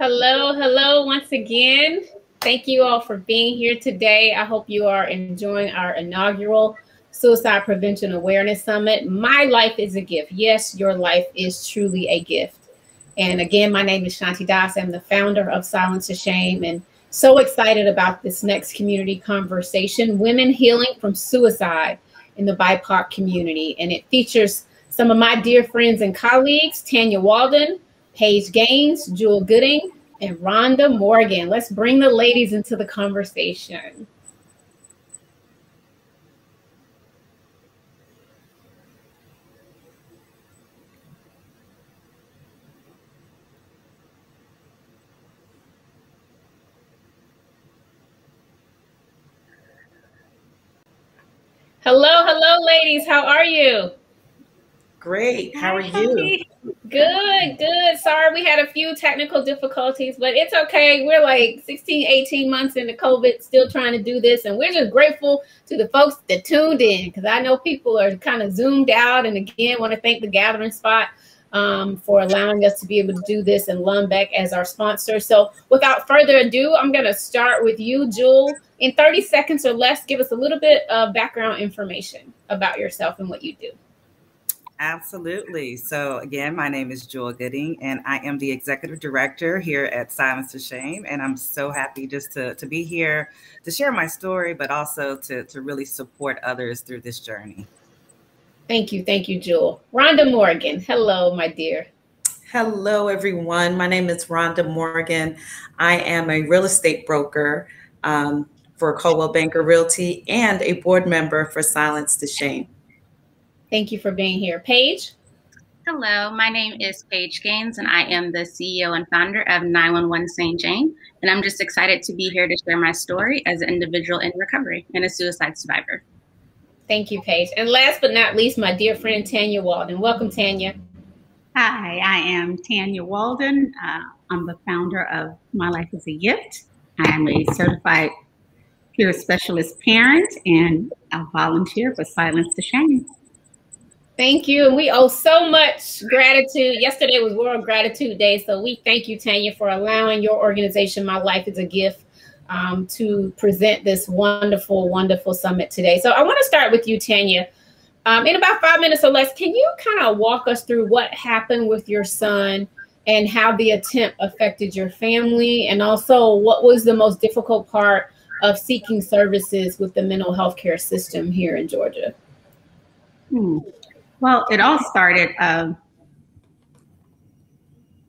Hello, hello once again. Thank you all for being here today. I hope you are enjoying our inaugural Suicide Prevention Awareness Summit. My life is a gift. Yes, your life is truly a gift. And again, my name is Shanti Das. I'm the founder of Silence to Shame, and so excited about this next community conversation, Women Healing from Suicide in the BIPOC community. And it features some of my dear friends and colleagues, Tanya Walden, Paige Gaines, Jewell and Rhonda Morgan. Let's bring the ladies into the conversation. Hello, hello, ladies. How are you? Great. How are you? Good, good. Sorry, we had a few technical difficulties, but it's okay. We're like 16, 18 months into COVID, still trying to do this. And we're just grateful to the folks that tuned in, because I know people are kind of zoomed out. And again, want to thank the Gathering Spot for allowing us to be able to do this, and Lumbeck as our sponsor. So without further ado, I'm going to start with you, Jewell. In 30 seconds or less, give us a little bit of background information about yourself and what you do. Absolutely. So again, my name is Jewell and I am the executive director here at Silence to Shame. And I'm so happy just to be here to share my story, but also to really support others through this journey. Thank you, Jewell. Rhonda Morgan. Hello, my dear. Hello, everyone. My name is Rhonda Morgan. I am a real estate broker for Coldwell Banker Realty and a board member for Silence to Shame. Thank you for being here. Paige? Hello, my name is Paige Gaines, and I am the CEO and founder of 911 St. Jane. And I'm just excited to be here to share my story as an individual in recovery and a suicide survivor. Thank you, Paige. And last but not least, my dear friend, Tanya Walden. Welcome, Tanya. Hi, I am Tanya Walden. I'm the founder of My Life is a Gift. I am a certified peer specialist parent, and I volunteer for Silence to Shame. Thank you. And we owe so much gratitude. Yesterday was World Gratitude Day. So we thank you, Tanya, for allowing your organization, My Life is a Gift, to present this wonderful, wonderful summit today. So I want to start with you, Tanya. In about 5 minutes or less, can you kind of walk us through what happened with your son and how the attempt affected your family? And also, what was the most difficult part of seeking services with the mental health care system here in Georgia? Well, it all started,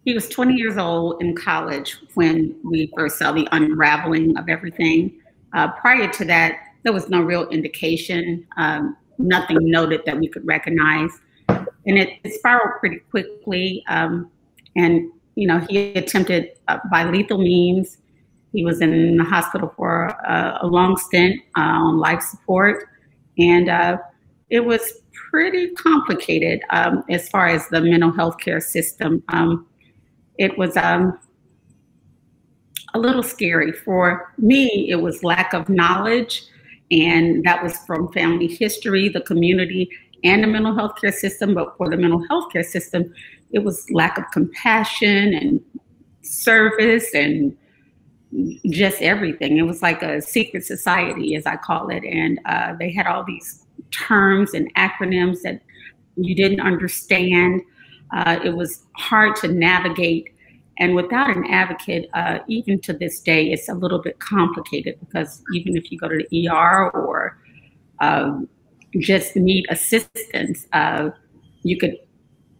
he was 20 years old in college when we first saw the unraveling of everything. Prior to that, there was no real indication, nothing noted that we could recognize. And it spiraled pretty quickly. And, you know, he attempted by lethal means. He was in the hospital for a long stint on life support. And it was pretty complicated as far as the mental health care system. It was a little scary. For me, it was lack of knowledge, and that was from family history, the community, and the mental health care system. But for the mental health care system, it was lack of compassion and service and just everything. It was like a secret society, as I call it. And they had all these terms and acronyms that you didn't understand. It was hard to navigate. And without an advocate, even to this day, it's a little bit complicated, because even if you go to the ER or just need assistance, you could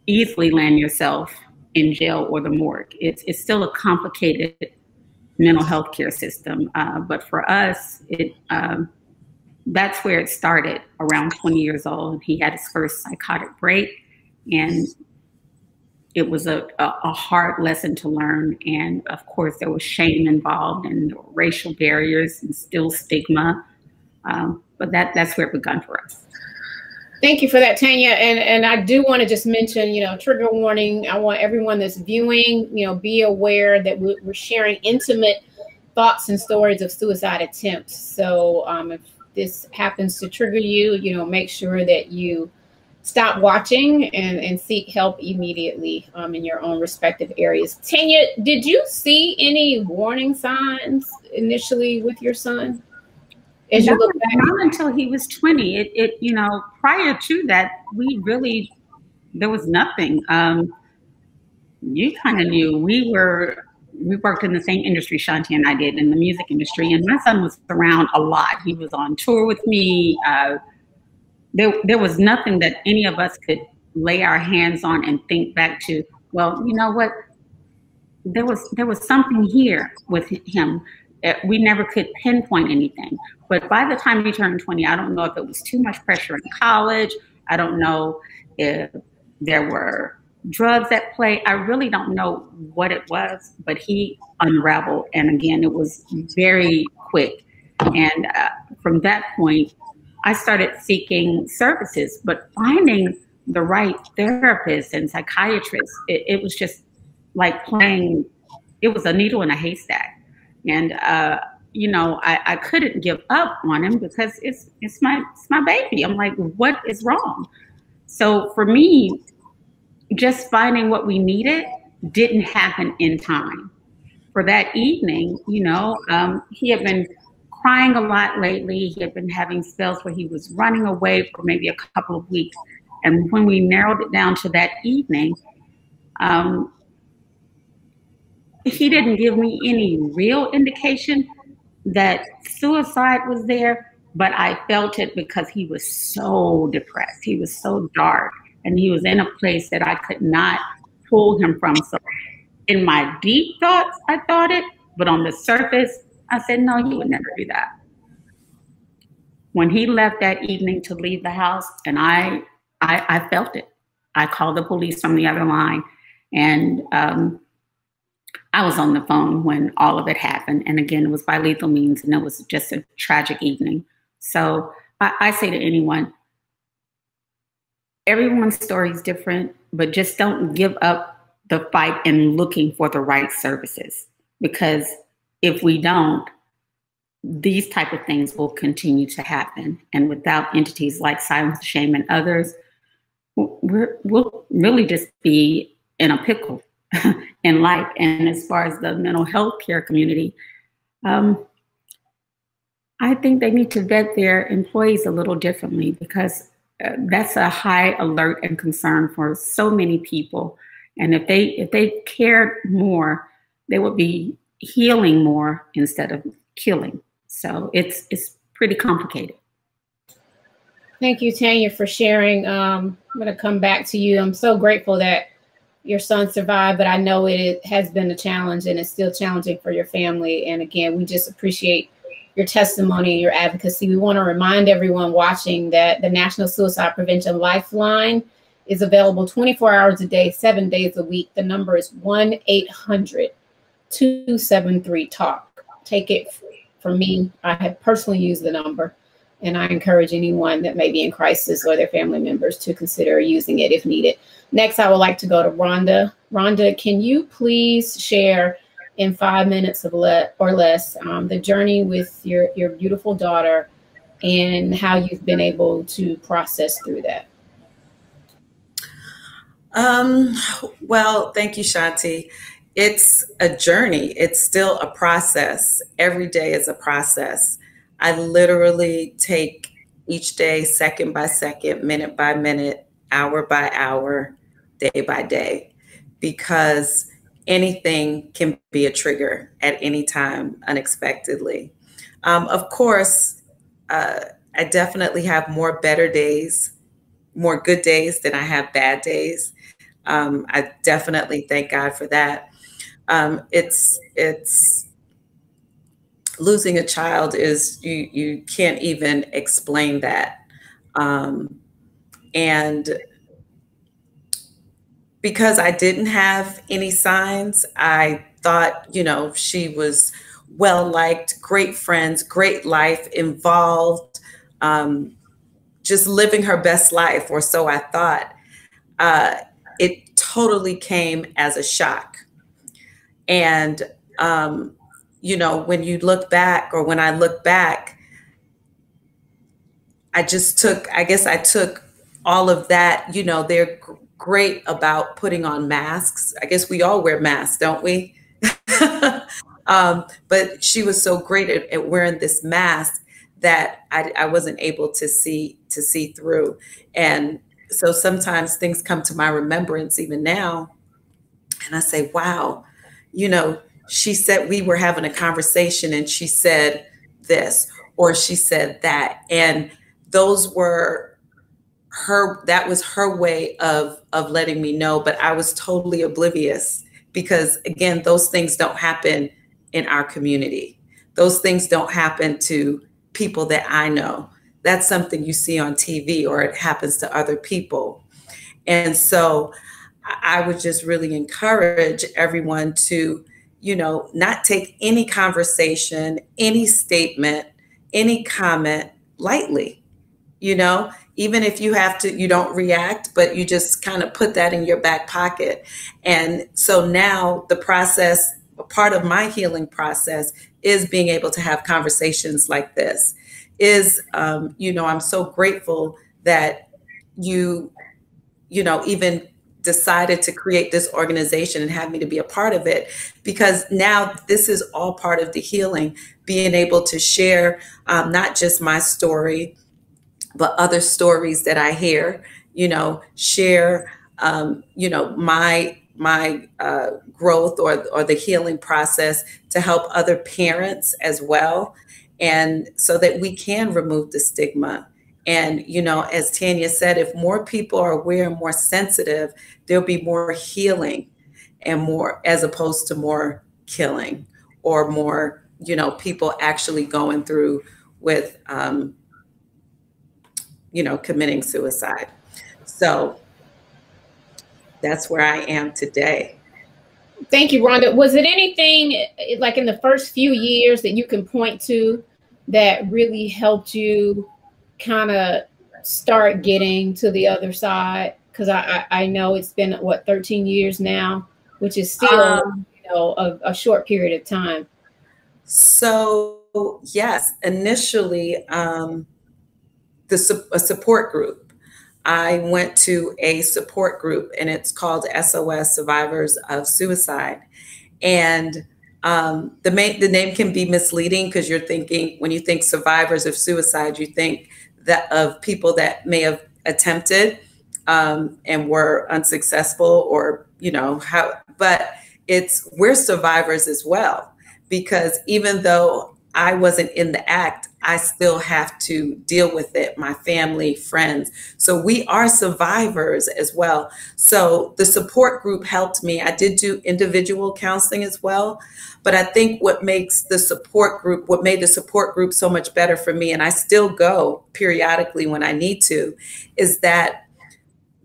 easily land yourself in jail or the morgue. It's still a complicated mental health care system. But for us, that's where it started. Around 20 years old, he had his first psychotic break, and it was a hard lesson to learn. And of course, there was shame involved, and there were racial barriers and still stigma. But that's where it began for us. Thank you for that, Tanya. And I do want to just mention, you know, trigger warning. I want everyone that's viewing, you know, be aware that we're sharing intimate thoughts and stories of suicide attempts. So if this happens to trigger you, you know, make sure that you stop watching and seek help immediately in your own respective areas. Tanya, did you see any warning signs initially with your son? As you look back? Not until he was 20. You know, prior to that, there was nothing. You kind of knew. We worked in the same industry, Shanti and I did, in the music industry, and my son was around a lot. He was on tour with me. There was nothing that any of us could lay our hands on and think back to, well, you know what? There was something here with him. We never could pinpoint anything. But by the time he turned 20, I don't know if it was too much pressure in college. I don't know if there were drugs at play. I really don't know what it was, but he unraveled. And again, it was very quick. And from that point, I started seeking services, but finding the right therapist and psychiatrist, it was just like it was a needle in a haystack. And, you know, I couldn't give up on him because it's my baby. I'm like, what is wrong? So for me, just finding what we needed didn't happen in time. For that evening, you know, he had been crying a lot lately. He had been having spells where he was running away for maybe a couple of weeks. And when we narrowed it down to that evening, he didn't give me any real indication that suicide was there, but I felt it because he was so depressed. He was so dark, and he was in a place that I could not pull him from. So in my deep thoughts, I thought it, but on the surface, I said, no, he would never do that. When he left that evening to leave the house, and I felt it. I called the police from the other line, and I was on the phone when all of it happened. And again, it was by lethal means, and it was just a tragic evening. So I say to anyone, everyone's story is different, but just don't give up the fight in looking for the right services. Because if we don't, these type of things will continue to happen. And without entities like Silence to Shame and others, we'll really just be in a pickle in life. And as far as the mental health care community, I think they need to vet their employees a little differently, because that's a high alert and concern for so many people. And if they cared more, they would be healing more instead of killing. So it's pretty complicated. Thank you, Tanya, for sharing. I'm going to come back to you. I'm so grateful that your son survived, but I know it has been a challenge, and it's still challenging for your family. And again, we just appreciate your testimony and your advocacy. We want to remind everyone watching that the National Suicide Prevention Lifeline is available 24 hours a day, 7 days a week. The number is 1-800-273-TALK. Take it from me. I have personally used the number, and I encourage anyone that may be in crisis or their family members to consider using it if needed. Next, I would like to go to Rhonda. Rhonda, can you please share in 5 minutes or less the journey with your beautiful daughter and how you've been able to process through that? Well, thank you, Shanti. It's a journey. It's still a process. Every day is a process. I literally take each day second by second, minute by minute, hour by hour, day by day, because anything can be a trigger at any time unexpectedly. Of course, I definitely have more better days, more good days than I have bad days. I definitely thank God for that. It's losing a child is, you can't even explain that. And because I didn't have any signs, I thought, you know, she was well-liked, great friends, great life, involved, just living her best life, or so I thought. It totally came as a shock. And, you know, when you look back, or when I look back, I just took, I guess I took all of that, you know, they're great about putting on masks. I guess we all wear masks, don't we? But she was so great at wearing this mask that I wasn't able to see through. And so sometimes things come to my remembrance even now, and I say, wow, you know, she said, we were having a conversation and she said this, or she said that. And those were that was her way of letting me know, but I was totally oblivious because, again, those things don't happen in our community. Those things don't happen to people that I know. That's something you see on TV, or it happens to other people. And so I would just really encourage everyone to, you know, not take any conversation, any statement, any comment lightly. You know, even if you have to, you don't react, but you just kind of put that in your back pocket. And so now the process, part of my healing process, is being able to have conversations like this. You know, I'm so grateful that you know, even decided to create this organization and have me to be a part of it, because now this is all part of the healing, being able to share not just my story, but other stories that I hear, you know, share, you know, my growth or the healing process to help other parents as well. And so that we can remove the stigma. And, you know, as Tanya said, if more people are aware and more sensitive, there'll be more healing and more, as opposed to more killing or more, you know, people actually going through with, you know, committing suicide. So that's where I am today. Thank you, Rhonda. Was it anything like in the first few years that you can point to that really helped you kind of start getting to the other side? Because I know it's been, what, 13 years now, which is still, you know, a short period of time. So yes, initially, a support group. I went to a support group, and it's called SOS, Survivors of Suicide. And the name can be misleading because you're thinking, when you think survivors of suicide, you think that of people that may have attempted and were unsuccessful, or, you know, but we're survivors as well, because even though I wasn't in the act, I still have to deal with it, my family, friends. So we are survivors as well. So the support group helped me. I did do individual counseling as well. But I think what made the support group so much better for me, and I still go periodically when I need to, is that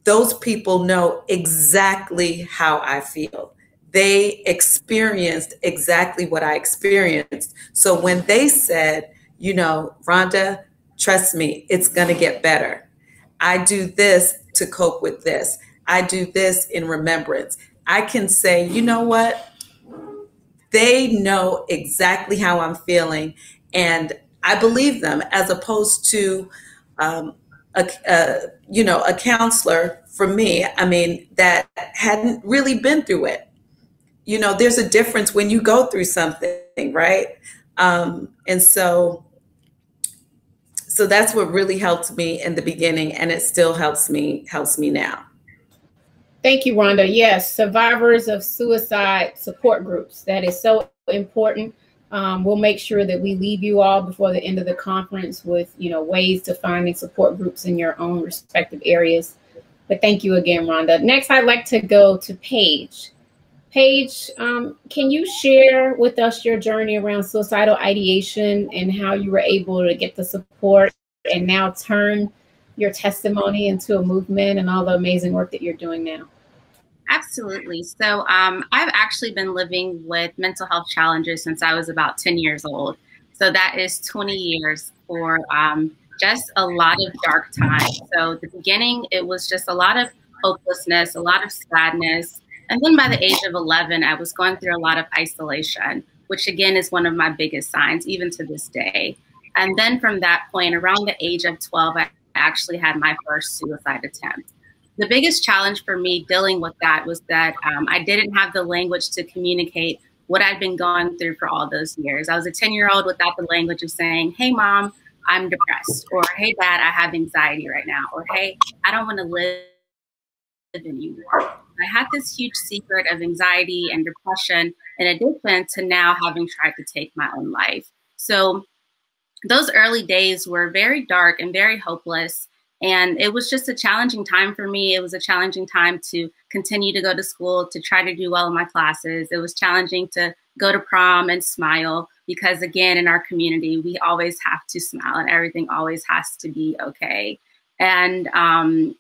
those people know exactly how I feel. They experienced exactly what I experienced. So when they said, you know, Rhonda, trust me, it's going to get better. I do this to cope with this. I do this in remembrance. I can say, you know what? They know exactly how I'm feeling, and I believe them, as opposed to, you know, a counselor for me, I mean, that hadn't really been through it. You know, there's a difference when you go through something, right? And so that's what really helped me in the beginning, and it still helps me now. Thank you, Rhonda. Yes, survivors of suicide support groups. That is so important. We'll make sure that we leave you all before the end of the conference with, you know, ways to finding support groups in your own respective areas. But thank you again, Rhonda. Next, I'd like to go to Paige. Paige, can you share with us your journey around suicidal ideation and how you were able to get the support and now turn your testimony into a movement and all the amazing work that you're doing now? Absolutely. So I've actually been living with mental health challenges since I was about 10 years old. So that is 20 years for just a lot of dark times. So at the beginning, it was just a lot of hopelessness, a lot of sadness. And then by the age of 11, I was going through a lot of isolation, which again is one of my biggest signs, even to this day. And then from that point, around the age of 12, I I actually had my first suicide attempt. The biggest challenge for me dealing with that was that I didn't have the language to communicate what I'd been going through for all those years. I was a 10-year-old without the language of saying, hey, mom, I'm depressed, or hey, dad, I have anxiety right now, or hey, I don't want to live anymore. I had this huge secret of anxiety and depression in addition to now having tried to take my own life. So those early days were very dark and very hopeless. And it was just a challenging time for me. It was a challenging time to continue to go to school, to try to do well in my classes. It was challenging to go to prom and smile because, again, in our community, we always have to smile and everything always has to be okay. And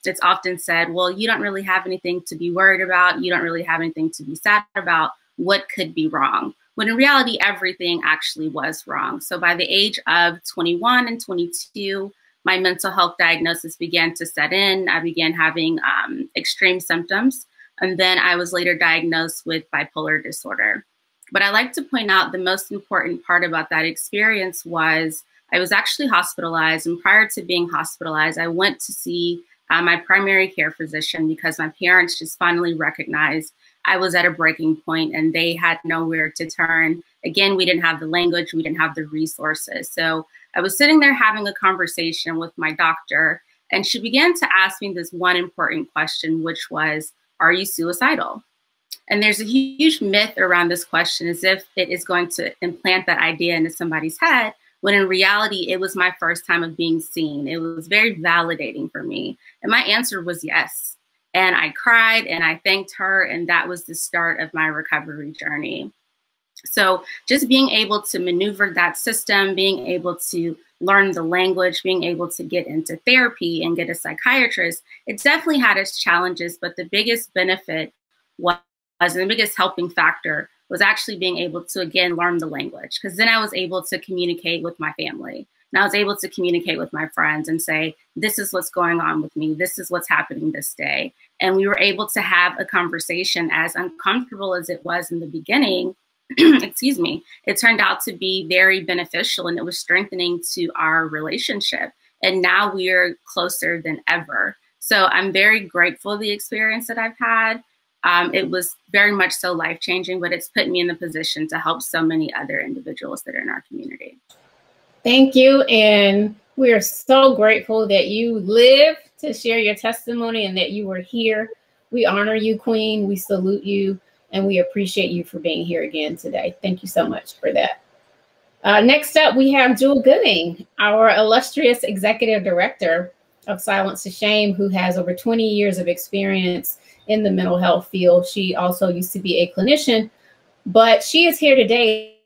it's often said, well, you don't really have anything to be worried about. You don't really have anything to be sad about. What could be wrong? When in reality, everything actually was wrong. So by the age of 21 and 22, my mental health diagnosis began to set in. I began having extreme symptoms. And then I was later diagnosed with bipolar disorder. But I like to point out the most important part about that experience was I was actually hospitalized. And prior to being hospitalized, I went to see my primary care physician because my parents just finally recognized I was at a breaking point and they had nowhere to turn. Again, we didn't have the language, we didn't have the resources. So I was sitting there having a conversation with my doctor, and she began to ask me this one important question, which was, are you suicidal? And there's a huge myth around this question as if it is going to implant that idea into somebody's head, when in reality, it was my first time of being seen. It was very validating for me. And my answer was yes. And I cried and I thanked her, and that was the start of my recovery journey. So just being able to maneuver that system, being able to learn the language, being able to get into therapy and get a psychiatrist, it definitely had its challenges, but the biggest benefit was, and the biggest helping factor was actually being able to, again, learn the language, because then I was able to communicate with my family. And I was able to communicate with my friends and say, this is what's going on with me. This is what's happening this day. And we were able to have a conversation, as uncomfortable as it was in the beginning. Excuse me, it turned out to be very beneficial, and it was strengthening to our relationship. And now we are closer than ever. So I'm very grateful for the experience that I've had. It was very much so life-changing, but it's put me in the position to help so many other individuals that are in our community. Thank you. And we are so grateful that you live to share your testimony and that you were here. We honor you, Queen. We salute you. And we appreciate you for being here again today. Thank you so much for that. Next up, we have Jewell Gooding, our illustrious executive director of Silence to Shame, who has over 20 years of experience in the mental health field. She also used to be a clinician, but she is here today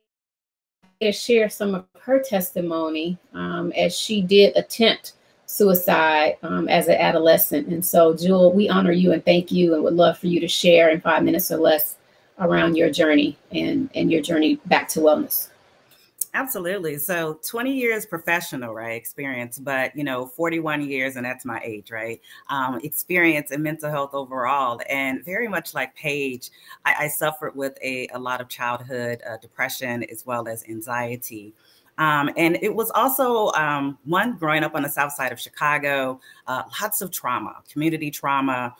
to share some of her testimony as she did attempt suicide as an adolescent. And so, Jewell, we honor you and thank you, and would love for you to share in 5 minutes or less around your journey and your journey back to wellness. Absolutely. So 20 years professional, right, experience, but, 41 years, and that's my age, right, experience in mental health overall. And very much like Paige, I suffered with a lot of childhood depression as well as anxiety. And it was also one, growing up on the south side of Chicago, lots of trauma, community trauma,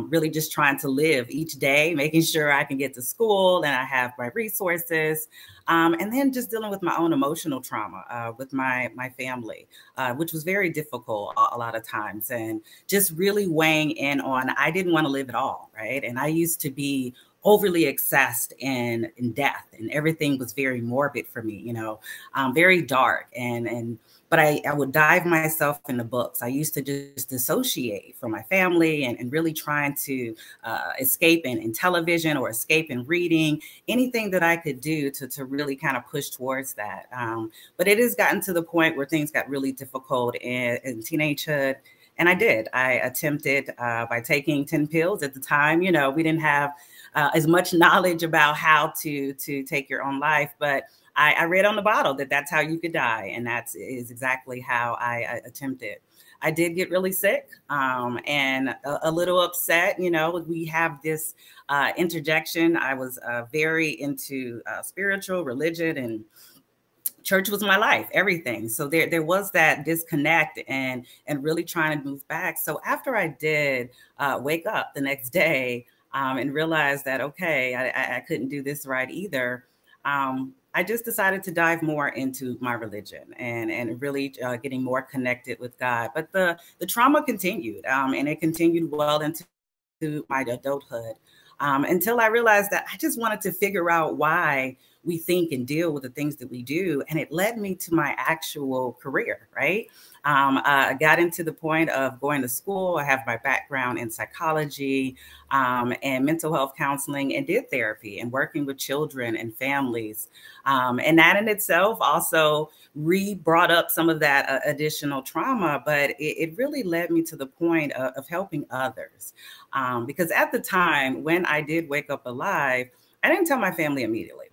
really just trying to live each day, making sure I can get to school and I have my resources. And then just dealing with my own emotional trauma with my family, which was very difficult a lot of times. And just really weighing in on, I didn't want to live at all, right? And I used to be overly obsessed in death, and everything was very morbid for me, very dark. But I would dive myself in the books. I used to just dissociate from my family and really trying to escape in television or escape in reading, anything that I could do to really kind of push towards that. But it has gotten to the point where things got really difficult in teenagehood. And I did. I attempted by taking 10 pills at the time. We didn't have as much knowledge about how to take your own life, but I read on the bottle that that's how you could die. And that is exactly how I attempted. I did get really sick and a little upset. We have this interjection. I was very into spiritual religion and church was my life, everything. So there was that disconnect and really trying to move back. So after I did wake up the next day and realize that, okay, I couldn't do this right either, I just decided to dive more into my religion and really getting more connected with God. But the trauma continued, and it continued well into my adulthood, until I realized that I just wanted to figure out why we think and deal with the things that we do. And it led me to my actual career, right? I got into the point of going to school. I have my background in psychology and mental health counseling, and did therapy and working with children and families. And that in itself also brought up some of that additional trauma, but it really led me to the point of helping others. Because at the time when I did wake up alive, I didn't tell my family immediately.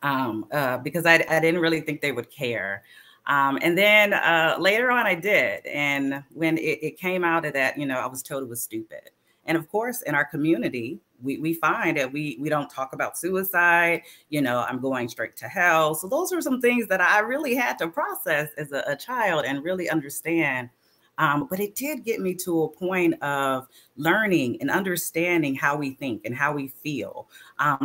Because I didn't really think they would care. And then later on I did. And when it came out of that, I was told it was stupid. And of course, in our community, we find that we don't talk about suicide. I'm going straight to hell. So those are some things that I really had to process as a child and really understand. But it did get me to a point of learning and understanding how we think and how we feel.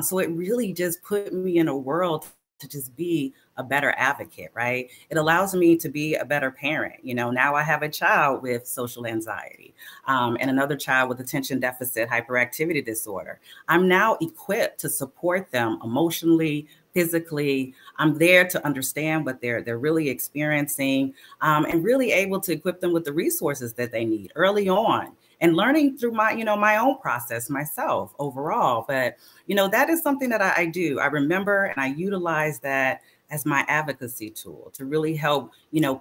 So it really just put me in a world to just be a better advocate, right? It allows me to be a better parent. Now I have a child with social anxiety and another child with attention deficit hyperactivity disorder. I'm now equipped to support them emotionally, physically. I'm there to understand what they're really experiencing, and really able to equip them with the resources that they need early on, and learning through my own process myself overall. But, that is something that I do. I remember and I utilize that as my advocacy tool to really help,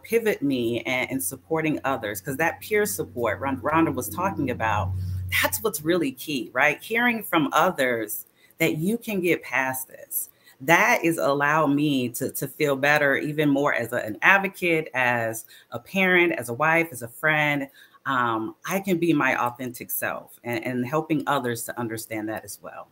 pivot me and supporting others. Because that peer support Rhonda was talking about, that's what's really key, right? Hearing from others that you can get past this. That is allow me to feel better, even more as an advocate, as a parent, as a wife, as a friend. I can be my authentic self and helping others to understand that as well.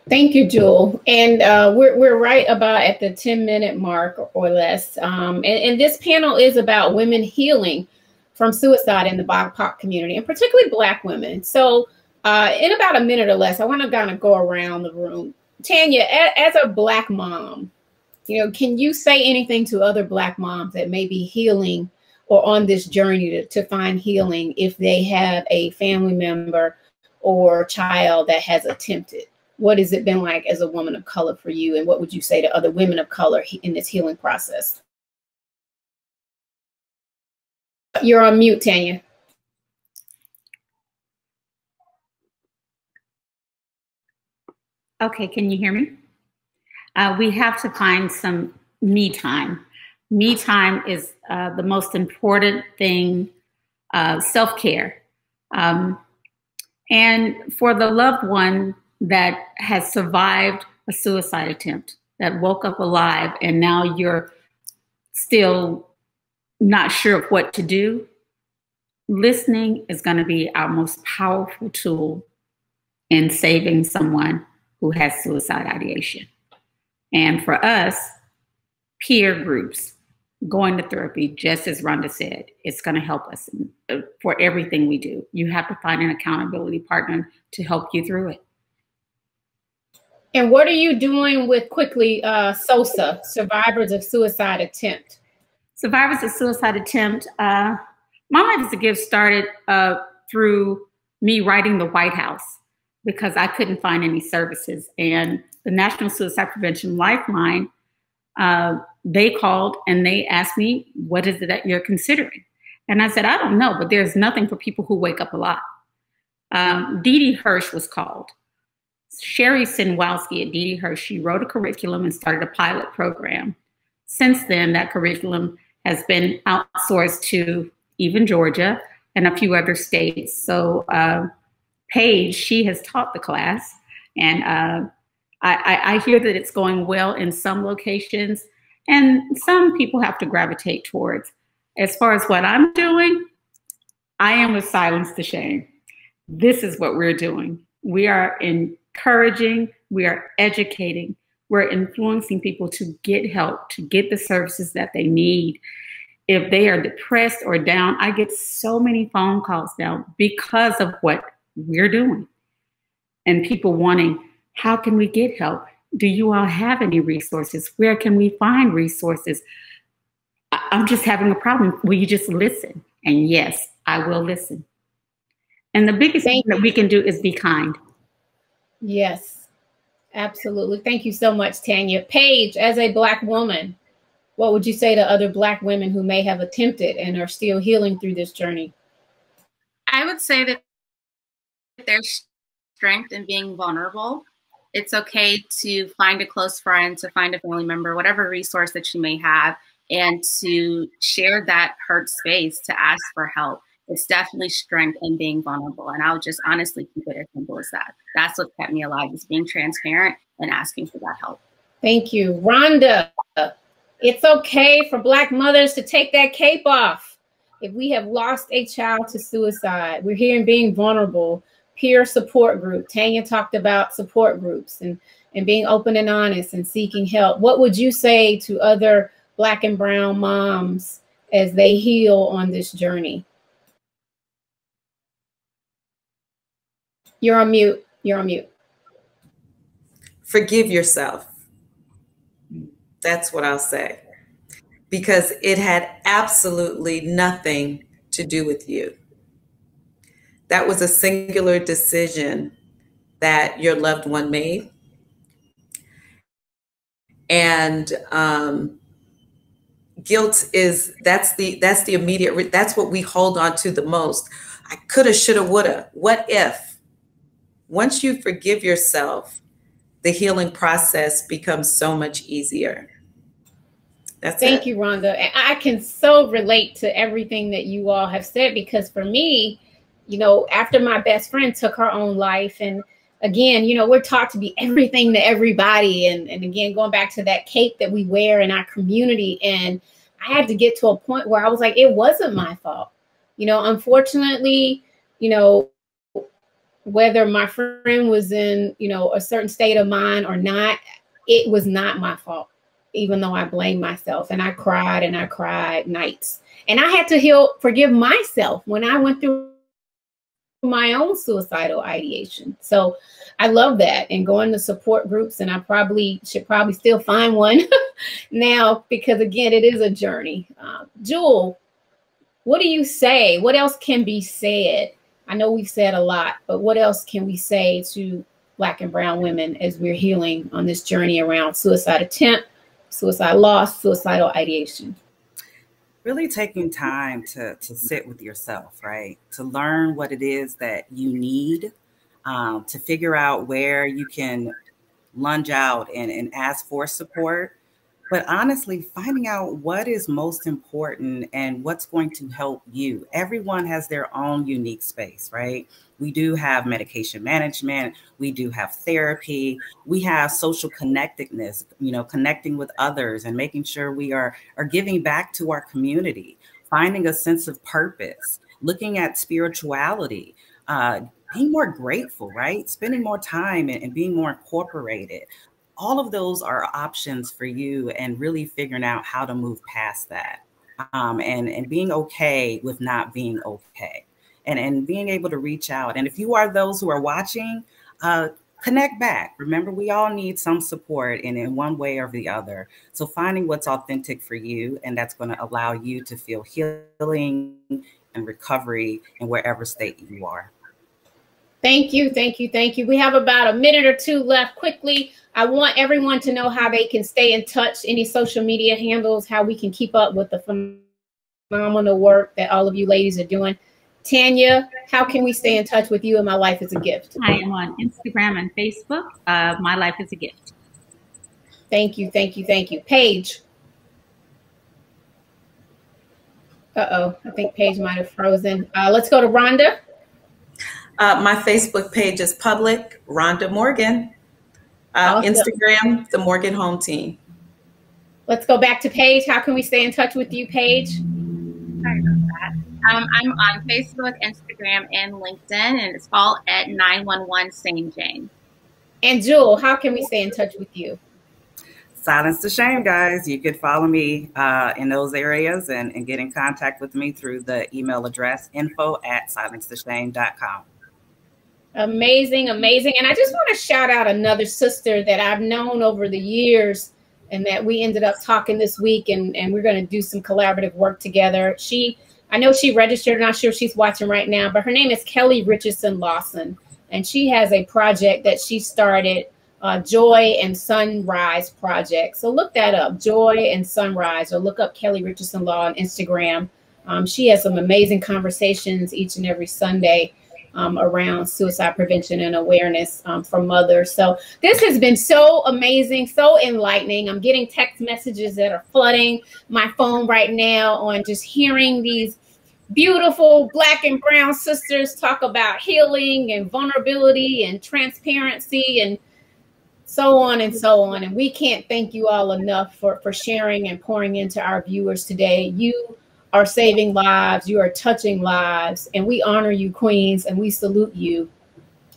Thank you, Jewell. And we're right about at the 10-minute mark or less. And this panel is about women healing from suicide in the BIPOC community, and particularly Black women. So in about a minute or less, I want to kind of go around the room. Tanya, as a Black mom, can you say anything to other Black moms that may be healing or on this journey to find healing if they have a family member or child that has attempted? What has it been like as a woman of color for you? And what would you say to other women of color in this healing process? You're on mute, Tanya. Okay, can you hear me? We have to find some me time. Me time is the most important thing, self-care. And for the loved one that has survived a suicide attempt, that woke up alive, and now you're still not sure of what to do, listening is going to be our most powerful tool in saving someone who has suicide ideation. And for us, peer groups, going to therapy, just as Rhonda said, it's going to help us for everything we do. You have to find an accountability partner to help you through it. And what are you doing with quickly SOSA, Survivors of Suicide Attempt? Survivors of Suicide Attempt. My Life is a Gift started through me writing the White House because I couldn't find any services. And the National Suicide Prevention Lifeline, they called and they asked me, what is it that you're considering? And I said, I don't know, but there's nothing for people who wake up a lot. Dee Dee Hirsch was called. Sherry Sinwowski at Dee Dee Hirsch, she wrote a curriculum and started a pilot program. Since then, that curriculum has been outsourced to even Georgia and a few other states. So Paige, she has taught the class, and I hear that it's going well in some locations, and some people have to gravitate towards. As far as what I'm doing, I am with Silence the Shame. This is what we're doing. We are encouraging, we are educating, we're influencing people to get help, to get the services that they need. If they are depressed or down, I get so many phone calls now because of what we're doing. And people wanting, how can we get help? Do you all have any resources? Where can we find resources? I'm just having a problem. Will you just listen? And yes, I will listen. And the biggest thing that we can do is be kind. Yes, absolutely. Thank you so much, Tanya. Paige, as a Black woman, what would you say to other Black women who may have attempted and are still healing through this journey? I would say that there's strength in being vulnerable. It's okay to find a close friend, to find a family member, whatever resource that you may have, and to share that hurt space, to ask for help. It's definitely strength in being vulnerable. And I'll just honestly keep it as simple as that. That's what kept me alive, is being transparent and asking for that help. Thank you. Rhonda, it's okay for Black mothers to take that cape off. If we have lost a child to suicide, we're here in being vulnerable. Peer support group. Tanya talked about support groups and being open and honest and seeking help. What would you say to other Black and brown moms as they heal on this journey? You're on mute. You're on mute. Forgive yourself. That's what I'll say. Because it had absolutely nothing to do with you. That was a singular decision that your loved one made. And guilt that's the immediate, that's what we hold on to the most. I coulda, shoulda, woulda. What if? Once you forgive yourself, the healing process becomes so much easier. Thank you, Rhonda. And I can so relate to everything that you all have said, because for me, you know, after my best friend took her own life, and again, you know, we're taught to be everything to everybody. And again, going back to that cape that we wear in our community. And I had to get to a point where I was like, it wasn't my fault. You know, unfortunately, you know, whether my friend was in, you know, a certain state of mind or not, it was not my fault, even though I blamed myself. And I cried nights. And I had to forgive myself when I went through my own suicidal ideation. So I love that, and going to support groups, and I should still find one now, because again, it is a journey. Jewell, what do you say? What else can be said? I know we've said a lot, but what else can we say to Black and brown women as we're healing on this journey around suicide attempt, suicide loss, suicidal ideation? Really taking time to sit with yourself, right? To learn what it is that you need, to figure out where you can lunge out and ask for support. But honestly, finding out what is most important and what's going to help you. Everyone has their own unique space, right? We do have medication management. We do have therapy. We have social connectedness, you know, connecting with others and making sure we are giving back to our community, finding a sense of purpose, looking at spirituality, being more grateful, right? Spending more time and being more incorporated. All of those are options for you, and really figuring out how to move past that, and being okay with not being okay, and being able to reach out. And if you are those who are watching, connect back. Remember, we all need some support in one way or the other. So finding what's authentic for you, and that's going to allow you to feel healing and recovery in wherever state you are. Thank you, thank you, thank you. We have about a minute or two left. Quickly, I want everyone to know how they can stay in touch, any social media handles, how we can keep up with the phenomenal work that all of you ladies are doing. Tanya, how can we stay in touch with you and My Life is a Gift? I am on Instagram and Facebook. My Life is a Gift. Thank you, thank you, thank you. Paige. Uh-oh, I think Paige might have frozen. Let's go to Rhonda. My Facebook page is public, Rhonda Morgan. Awesome. Instagram, the Morgan Home Team. Let's go back to Paige. How can we stay in touch with you, Paige? Sorry about that. I'm on Facebook, Instagram, and LinkedIn, and it's all at 911 St. Jane. And Jewell, how can we stay in touch with you? Silence to Shame, guys. You could follow me in those areas and get in contact with me through the email address info@silencetoshame.com. Amazing, amazing. And I just want to shout out another sister that I've known over the years and that we ended up talking this week, and we're going to do some collaborative work together. I know she registered, not sure if she's watching right now, but her name is Kelly Richardson Lawson. And she has a project that she started, Joy and Sunrise Project. So look that up, Joy and Sunrise, or look up Kelly Richardson Law on Instagram. She has some amazing conversations each and every Sunday around suicide prevention and awareness for mothers. So this has been so amazing, so enlightening. I'm getting text messages that are flooding my phone right now on just hearing these beautiful Black and brown sisters talk about healing and vulnerability and transparency and so on and so on. And we can't thank you all enough for sharing and pouring into our viewers today. You are saving lives, you are touching lives, and we honor you, queens, and we salute you.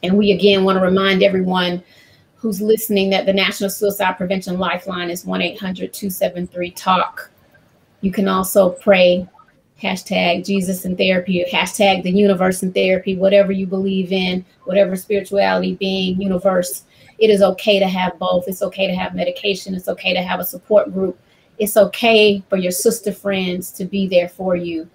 And we again want to remind everyone who's listening that the National Suicide Prevention Lifeline is 1-800-273-TALK. You can also pray, hashtag Jesus in therapy, hashtag the universe in therapy, whatever you believe in, whatever spirituality, being, universe. It is okay to have both. It's okay to have medication. It's okay to have a support group. It's okay for your sister friends to be there for you.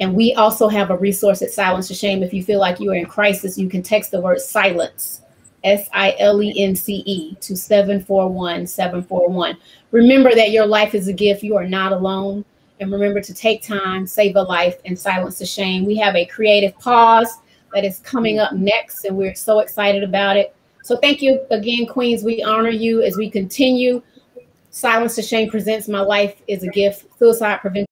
And we also have a resource at Silence to Shame. If you feel like you are in crisis, you can text the word silence, SILENCE, to 741-741. Remember that your life is a gift. You are not alone. And remember to take time, save a life, and silence the shame. We have a creative pause that is coming up next, and we're so excited about it. So thank you again, queens. We honor you as we continue. Silence to Shame presents My Life is a Gift, Suicide Prevention